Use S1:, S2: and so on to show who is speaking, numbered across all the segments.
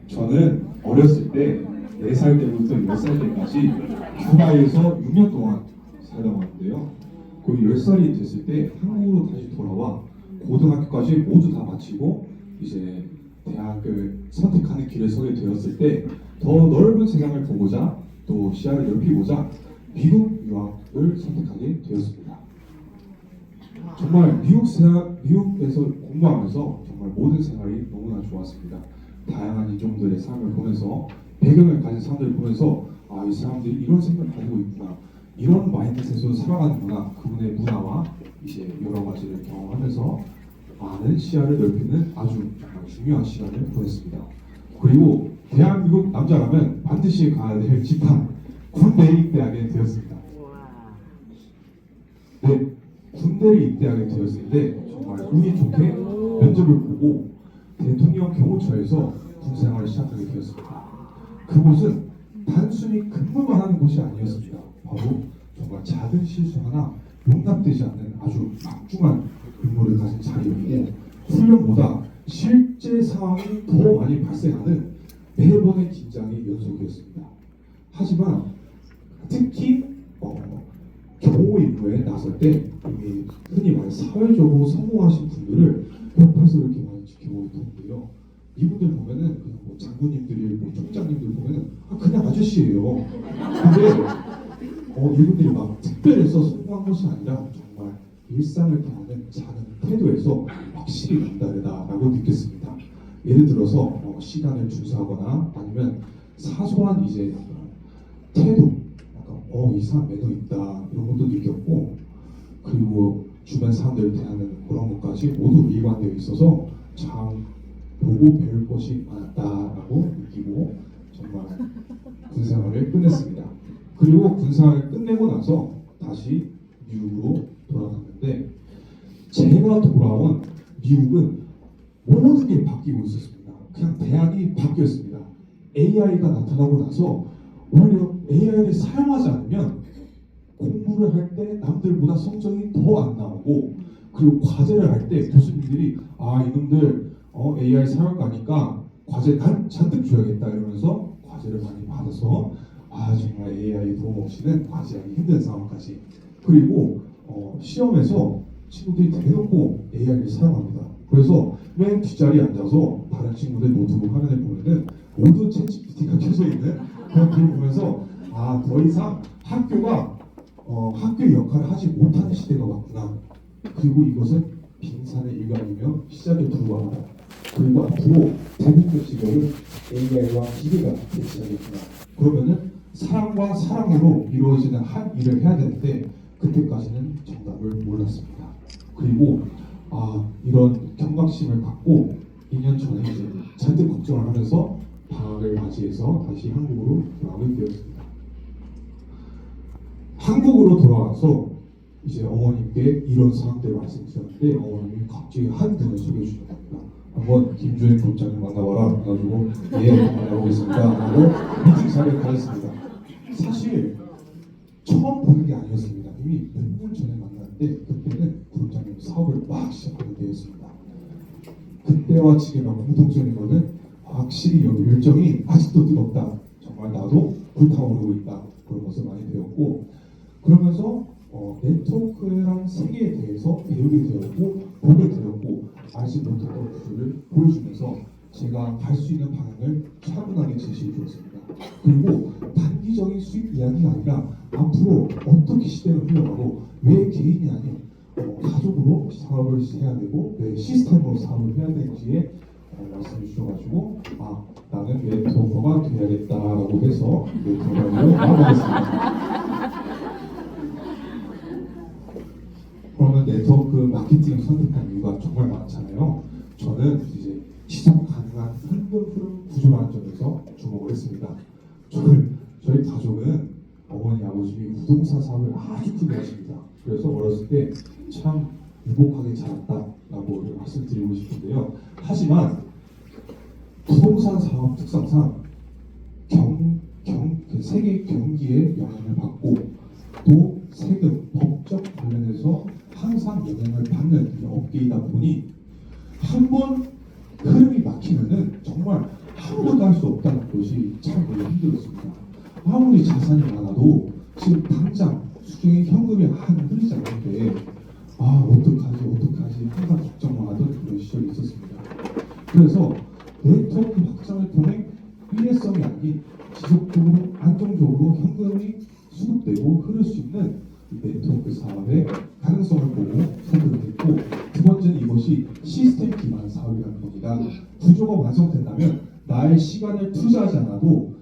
S1: 저는 어렸을 때 4살 때부터 10살 때까지 큐바에서 6년 동안 살다 왔는데요. 거의 10살이 됐을 때 한국으로 다시 돌아와 고등학교까지 모두 다 마치고 이제 대학을 선택하는 길을 서게 되었을 때 더 넓은 세상을 보고자 또 시야를 넓히고자 미국 유학을 선택하게 되었습니다. 정말 미국에서 공부하면서 정말 모든 생활이 너무나 좋았습니다. 다양한 인종들의 삶을 보면서 배경을 가진 사람들을 보면서 이 사람들이 이런 생각을 가지고 있구나, 이런 마인드셋으로 살아가는구나, 그분의 문화와 이제 여러 가지를 경험하면서 많은 시야를 넓히는 아주 정말 중요한 시간을 보냈습니다. 그리고 대한민국 남자라면 반드시 가야 될 집단 군대에 입대하게 되었습니다. 네, 군대에 입대하게 되었을 때 정말 운이 좋게 면접을 보고 대통령 경호처에서 군생활을 시작하게 되었습니다. 그곳은 단순히 근무만 하는 곳이 아니었습니다. 바로 정말 작은 실수 하나 용납되지 않는 아주 막중한 임무를 가진 자리였고, 훈련보다 실제 상황이 더 많이 발생하는 매번의 긴장의 연속이었습니다. 하지만 특히 경호 임무에 나설 때 이미 흔히 말해 사회적으로 성공하신 분들을 옆에서 이렇게 많이 지켜보고 있던데요. 이분들 보면은 그냥 뭐 장군님들이 총장님들 보면은 그냥 아저씨예요. 근데 이분들이 막 특별해서 성공한 것이 아니라 정말 일상을 대하는 작은 태도에서 확실히 남다르다라고 느꼈습니다. 예를 들어서 시간을 준수하거나 아니면 사소한 이제 태도, 약간 이 사람 매너 있다 이런 것도 느꼈고, 그리고 주변 사람들을 대하는 그런 것까지 모두 일관되어 있어서 참 보고 배울 것이 많았다라고 느끼고 정말 군생활을 끝냈습니다. 그리고 군생활을 끝내고 나서 다시 미국으로 돌아갔는데, 제가 돌아온 미국은 모든 게 바뀌고 있었습니다. 그냥 대학이 바뀌었습니다. AI가 나타나고 나서 오히려 AI를 사용하지 않으면 공부를 할 때 남들보다 성적이 더 안 나오고, 그리고 과제를 할 때 교수님들이 이놈들 AI 사용할 거니까 과제 잔뜩 줘야겠다 이러면서 과제를 많이 받아서 정말 AI 도움 없이는 과제하기 힘든 상황까지. 그리고 시험에서 친구들이 대놓고 AI를 사용합니다. 그래서 맨 뒷자리에 앉아서 다른 친구들 노트북 화면을 보면은 모두 챗GPT가 켜져 있는 그런 걸 보면서 더 이상 학교가 학교의 역할을 하지 못하는 시대가 왔구나. 그리고 이것은 빙산의 일각이며 시작에 불과하다. 그리고 앞으로 대부분의 직업은 AI와 기계가 대체하겠구나. 그러면은 사람과 사람으로 이루어지는 한 일을 해야 되는데 그때까지는 정답을 몰랐습니다. 그리고 이런 경각심을 갖고 2년 전에 이제 잔뜩 걱정을 하면서 방학을 맞이해서 다시 한국으로 돌아오게 되었습니다. 한국으로 돌아와서 이제 어머님께 이런 상황들을 말씀드렸는데 어머님이 갑자기 한 분을 소개해 주신 겁니다. 한번 김주현 부장님 만나봐라. 그래가지고 만나보겠습니다 하고 미팅 자리에 가졌습니다. 사실 처음 보는 게 아니었습니다. 이미 몇 년 전에 만났는데 그때는 부장님 사업을 막 시작하게 되었습니다. 그때와 지금의 공통점인 거는 확실히 열정이 아직도 뜨겁다. 정말 나도 불타오르고 있다. 그런 것을 많이 배웠고, 그러면서 네트워크랑 세계에 대해서 배우게 되었고 보게 되었고 알지 못했던 부분을 보여주면서 제가 갈 수 있는 방향을 차분하게 제시해 주었습니다. 그리고 단기적인 수익 이야기가 아니라 앞으로 어떻게 시대가 흘러가고 왜 개인이 아닌 가족으로 사업을 해야 되고 왜 시스템으로 사업을 해야 되는지에 말씀해 주셔가지고 나는 네트워커가 돼야겠다라고 해서 네트워커로 나아가겠습니다. 그러면 네트워크 마케팅을 선택한 이유가 정말 많잖아요. 저는 이제 지속 가능한 흐름 구조라는 점에서 주목을 했습니다. 저희 가족은 어머니 아버님이 부동산 사업을 아주 크게 하십니다. 그래서 어렸을 때 참 유복하게 자랐다라고 말씀드리고 싶은데요. 하지만 부동산 사업 특성상 세계 경기에 영향을 받고 또 세금, 법적 관련해서 항상 영향을 받는 업계이다 보니 한 번 흐름이 막히면은 정말 아무것도 할 수 것이 참 힘들었습니다. 아무리 자산이 많아도 지금 당장 수중에 현금이 하나 흐르지 않는데 어떡하지 항상 걱정만 하던 그런 시절이 있었습니다. 그래서 네트워크 확장을 통해 일회성이 아닌 지속적으로 안정적으로 현금이 수급되고 흐를 수 있는 이 네트워크 사업의 가능성을 보고 선택을 했고, 두 번째는 이것이 시스템 기반 사업이라는 겁니다. 구조가 완성된다면 나의 시간을 투자하지 않아도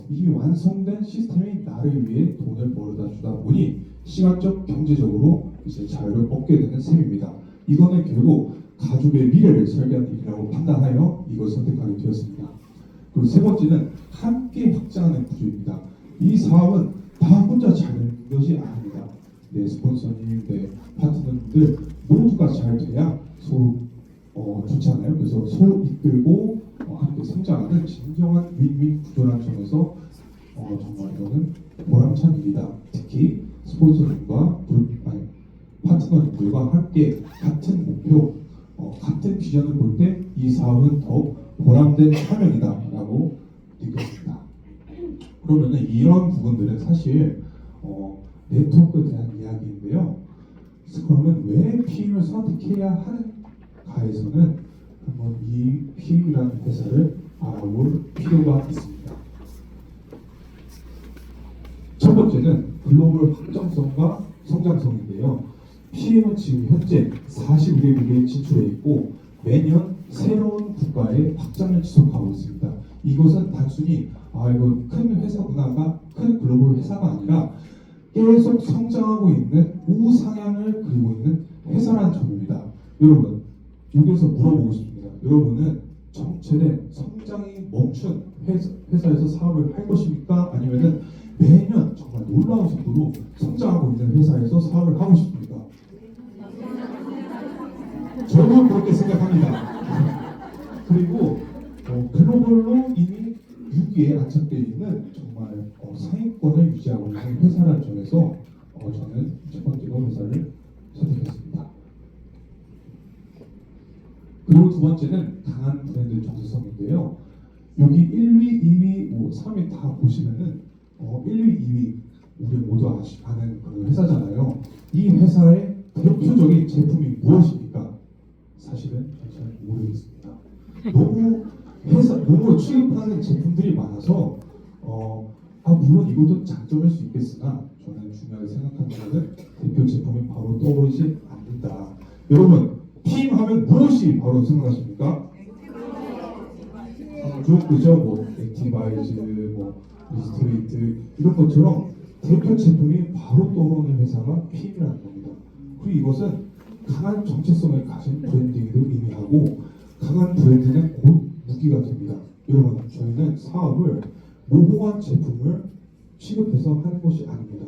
S1: 이미 완성된 시스템이 나를 위해 돈을 벌어다 주다 보니 시간적 경제적으로 이제 자유를 얻게 되는 셈입니다. 이거는 결국 가족의 미래를 설계하는 일이라고 판단하여 이걸 선택하게 되었습니다. 그리고 세 번째는 함께 확장하는 구조입니다. 이 사업은 다 혼자 잘 되는 것이 아닙니다. 내 스폰서님, 내 파트너님들 모두가 잘 돼야 서로 좋잖아요. 그래서 서로 이끌고 함께 성장하는 진정한 윈윈 구조라는 점에서 정말 이거는 보람찬 일이다. 특히 스폰서님과 파트너님들과 함께 같은 목표, 같은 비전을 볼 때 이 사업은 더욱 보람된 사명이다라고 느꼈습니다. 그러면은 이런 부분들은 사실 네트워크에 대한 이야기인데요. 그러면 왜 PM을 선택해야 하는가에서는 한번 이 PM이라는 회사를 알아볼 필요가 있습니다. 첫 번째는 글로벌 확장성과 성장성인데요. PM은 지금 현재 41개국에 진출해 있고 매년 새로운 국가의 확장을 지속하고 있습니다. 이것은 단순히 이거 큰 회사구나가 큰 글로벌 회사가 아니라 계속 성장하고 있는 우상향을 그리고 있는 회사라는 점입니다. 여러분, 여기서 물어보고 싶습니다. 여러분은 정체된 성장이 멈춘 회사에서 사업을 할 것입니까? 아니면은 매년 정말 놀라운 속도로 성장하고 있는 회사에서 사업을 하고 싶습니까? 저도 그렇게 생각합니다. 그리고 글로벌로 이미 6위에 안착되어 있는 정말 상위권을 유지하고 있는 회사라는 점에서 저는 첫 번째로 회사를 선택했습니다. 그리고 두 번째는 강한 브랜드 정체성인데요. 여기 1위, 2위, 3위 다 보시면은 1위, 2위 우리 모두 아는 그런 회사잖아요. 이 회사의 대표적인 제품이 무엇입니까? 사실은 잘 모르겠습니다. 너무 취급하는 제품들이 많아서 물론 이것도 장점일 수 있겠으나 저는 중요하게 생각하는 것은 대표 제품이 바로 떠오르지 않는다. 여러분, 팀 하면 무엇이 바로 생각하십니까? 그죠? 액티바이즈, 리스트레이트 이런 것처럼 대표 제품이 바로 떠오르는 회사가 PM이라는 겁니다. 그리고 이것은 강한 정체성을 가진 브랜딩을 의미하고 강한 브랜드는 곧 무기가 됩니다. 여러분, 저희는 사업을 모호한 제품을 취급해서 하는 것이 아닙니다.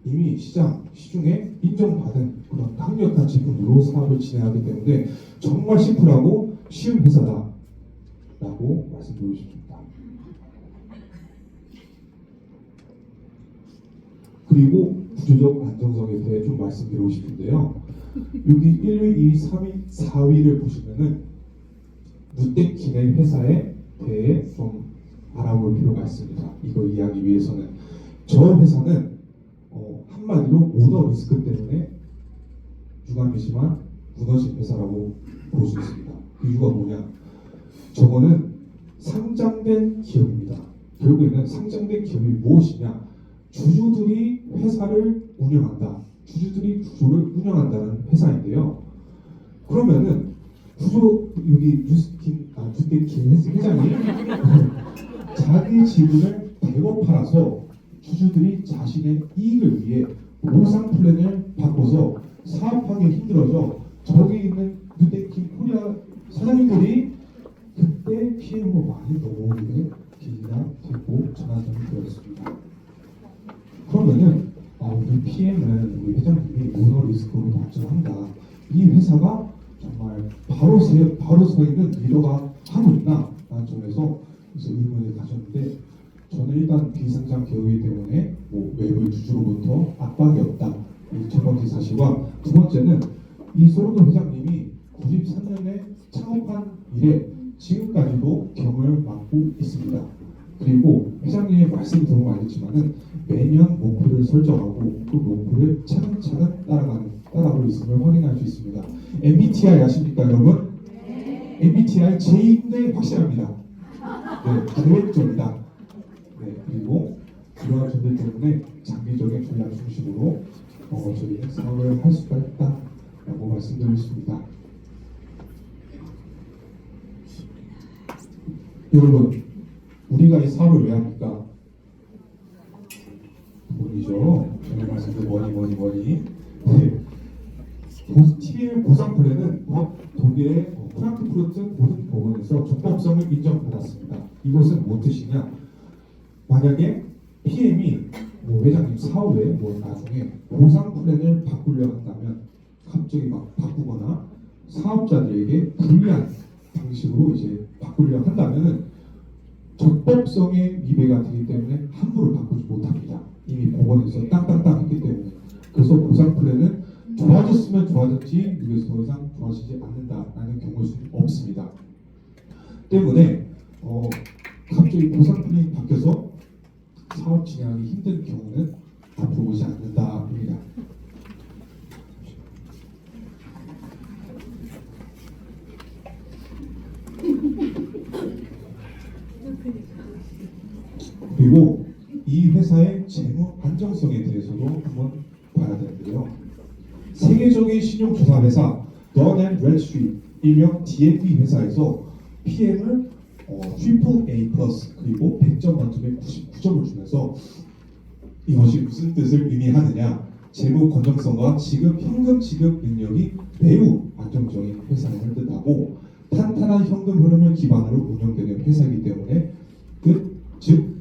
S1: 이미 시중에 인정받은 그런 강력한 제품으로 사업을 진행하기 때문에 정말 심플하고 쉬운 회사다라고 말씀드리고 싶습니다. 그리고 구조적 안정성에 대해 좀 말씀드리고 싶은데요. 여기 1위, 2위, 3위, 4위를 보시면은 누텍킨의 회사에 대해 좀 알아볼 필요가 있습니다. 이걸 이해하기 위해서는 저 회사는 한마디로 오너 리스크 때문에 유감이지만 무너진 회사라고 볼 수 있습니다. 그 이유가 뭐냐? 저거는 상장된 기업입니다. 결국에는 상장된 기업이 무엇이냐? 주주들이 회사를 운영한다. 주주들이 구조를 운영한다는 회사인데요. 그러면은 여기 누텍킨 회장이 자기 지분을 100억 팔아서 주주들이 자신의 이익을 위해 보상 플랜을 바꿔서 사업하기 힘들어져 저기 있는 누텍킨 코리아 사장님들이 그때 PM으로 많이 넘어오게 계기가 됐고 전환점이 되었습니다. 그러면은 우리 PM은 우리 회장님이 오너 리스크로 걱정한다. 이 회사가 정말 바로 서 있는 리더가 하고 있나? 라는 점에서 의문을 가졌는데 저는 일단 비상장 기업이기 때문에 외부의 주주로부터 압박이 없다. 이 첫 번째 사실과 두 번째는 이 소르도 회장님이 93년에 창업한 이래 지금까지도 경을 맡고 있습니다. 그리고 회장님의 말씀 들어보면 알겠지만은 매년 목표를 설정하고 그 목표를 차근차근 따라가고 있음을 확인할 수 있습니다. MBTI 아십니까, 여러분? MBTI J인데 확실합니다. 네, 계획적이다. 네, 그리고 그러한 점들 때문에 장기적인 전략 중심으로 저희는 사업을 할 수가 있다라고 말씀드리겠습니다. 여러분, 우리가 이 사업을 왜 합니까? 돈이죠. 전에 말씀드린 머니. 네. TBL 보상 플랜은 독일의 프랑크푸르트 고등법원에서 적법성을 인정받았습니다. 이것은 무슨 뜻이냐? 만약에 PM이 회장님 사후에 나중에 보상 플랜을 바꾸려 한다면 갑자기 막 바꾸거나 사업자들에게 불리한 방식으로 이제 바꾸려 한다면은 적법성에 위배가 되기 때문에 함부로 바꾸지 못합니다. 이미 법원에서 땅땅땅 했기 때문에. 그래서 보상 플랜은 좋아졌으면 좋아졌지 이게 더 이상 좋아지지 않는다라는 경우일 수는 없습니다. 때문에 갑자기 보상 플랜이 바뀌어서 사업 진행하기 힘든 경우는 앞으로 오지 않는다입니다. 그리고 이 회사의 재무 안정성에 대해서도 한번 봐야 되는데요. 세계적인 신용조사 회사 던&브래드스트리트 일명 DNB 회사에서 PM을 트리플 A 플러스 그리고 100점 만점에 99점을 주면서 이것이 무슨 뜻을 의미하느냐? 재무 건전성과 현금 지급 능력이 매우 안정적인 회사임을 뜻하고 탄탄한 현금 흐름을 기반으로 운영되는 회사이기 때문에 즉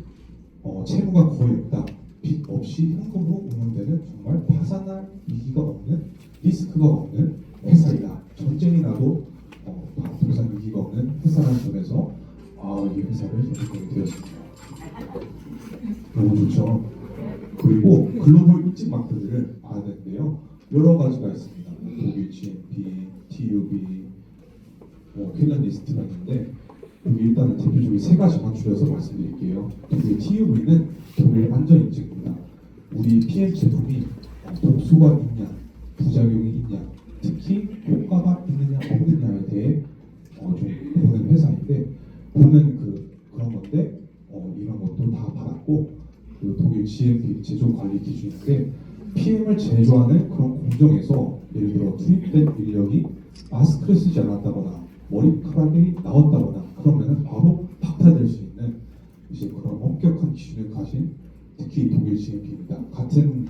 S1: 채무가 거의 없다. 빚 없이 현금으로 운영되는 정말 파산할 위기가 없는 리스크가 없는 회사이다. 전쟁이 나도 도산 위기가 없는 회사라는 점에서 이 회사를 선택하게 되었습니다. 너무 좋죠. 그리고 글로벌 입지 마크들을 봐야 되는데요. 여러 가지가 있습니다. 독일 GMP, TUB, 핀란디스트가 있는데 여기 일단은 대표적인 세 가지만 줄여서 말씀드릴게요. 독일 TUV는 독일 안전 인증입니다. 우리 PM 제품이 독소가 있냐, 부작용이 있냐, 특히 효과가 있느냐 없느냐에 대해 좀 보는 회사인데 보는 그런 건데 이런 것도 다 받았고 그 독일 GMP 제조 관리 기준인데 PM을 제조하는 그런 공정에서 예를 들어 투입된 인력이 마스크를 쓰지 않았다거나 머리카락이 나왔다거나 그러면은 바로 박탈될 수 있는 이제 그런 엄격한 기준을 가진 특히 독일 GMP입니다. 같은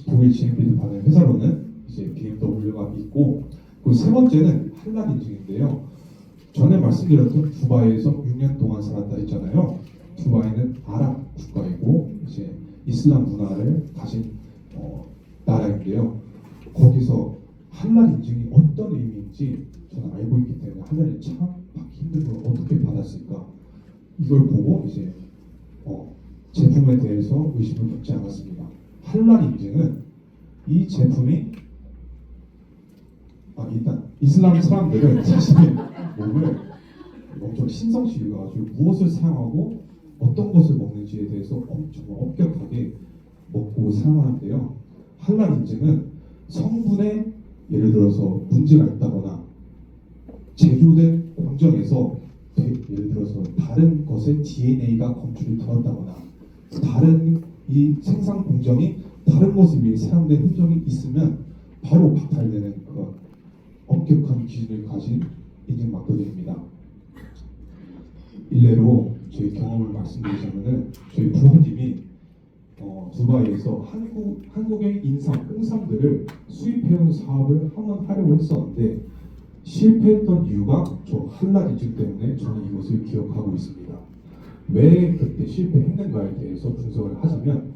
S1: 독일 GMP를 받은 회사로는 이제 BMW가 있고 그리고 세 번째는 할랄 인증인데요. 전에 말씀드렸던 두바이에서 6년 동안 살았다 했잖아요. 두바이는 아랍 국가이고 이제 이슬람 문화를 가진 나라인데요. 거기서 할랄 인증이 어떤 의미인지 저는 알고 있기 때문에 할랄이 참 받기 힘든 걸 어떻게 받았을까 이걸 보고 이제 제품에 대해서 의심을 갖지 않았습니다. 할랄 인증은 이 제품이 일단 이슬람 사람들은 자신의 몸을 엄청 신성시 여겨가지고 무엇을 사용하고 어떤 것을 먹는지에 대해서 정말 엄격하게 먹고 사용하는데요. 할랄 인증은 성분에 예를 들어서 문제가 있다거나 제조된 공정에서 예를 들어서 다른 것의 DNA가 검출이 되었다거나 다른 이 생산 공정이 다른 것을 위해 사용된 흔적이 있으면 바로 박탈되는 그런 엄격한 기준을 가진 인증 마크들입니다. 일례로 저희 경험을 말씀드리자면은 저희 부모님이 두바이에서 한국의 홍삼들을 수입해온 사업을 한번 하려고 했었는데 실패했던 이유가 저 할랄 인증 때문에 저는 이것을 기억하고 있습니다. 왜 그때 실패했는가에 대해서 분석을 하자면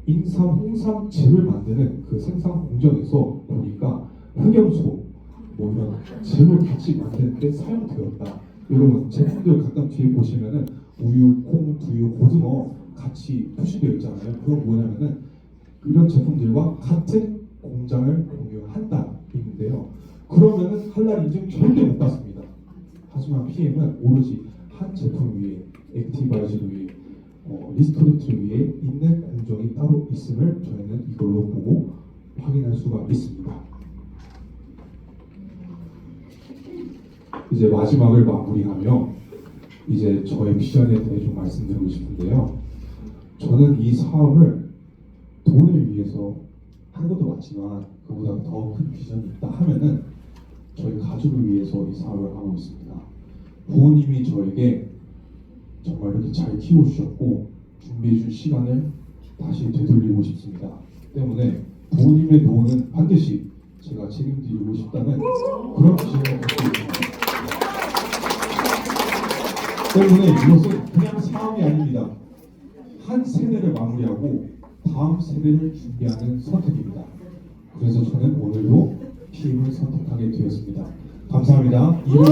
S1: 홍삼즙을 만드는 그 생산 공정에서 보니까 흑염소 이런 즙을 같이 만드는데 사용되었다. 여러분 제품들 가끔 뒤에 보시면은 우유, 콩, 두유, 고등어 같이 표시되어 있잖아요. 그건 뭐냐면은 이런 제품들과 같은 공장을 공유한다 있는데요. 그러면은 할랄 인증 절대 못 받습니다. 하지만 PM은 오로지 한 제품 위에 액티바이즈를 위해 리스토레트를 위해 인넷 공정이 따로 있음을 저희는 이걸로 보고 확인할 수가 있습니다. 이제 마지막을 마무리하며 이제 저의 비전에 대해 좀 말씀드리고 싶은데요. 저는 이 사업을 돈을 위해서 하는 것도 맞지만 그보다 더 큰 비전이 있다 하면은 저희 가족을 위해서 이 사업을 하고 있습니다. 부모님이 저에게 정말 이렇게 잘 키워주셨고 준비해준 시간을 다시 되돌리고 싶습니다. 때문에 부모님의 노후는 반드시 제가 책임지고 싶다는 그런 비전을 갖고 있습니다. 때문에 이것은 그냥 사업이 아닙니다. 한 세대를 마무리하고 다음 세대를 준비하는 선택입니다. 그래서 저는 오늘도 PM을 선택하게 되었습니다. 감사합니다. 이번에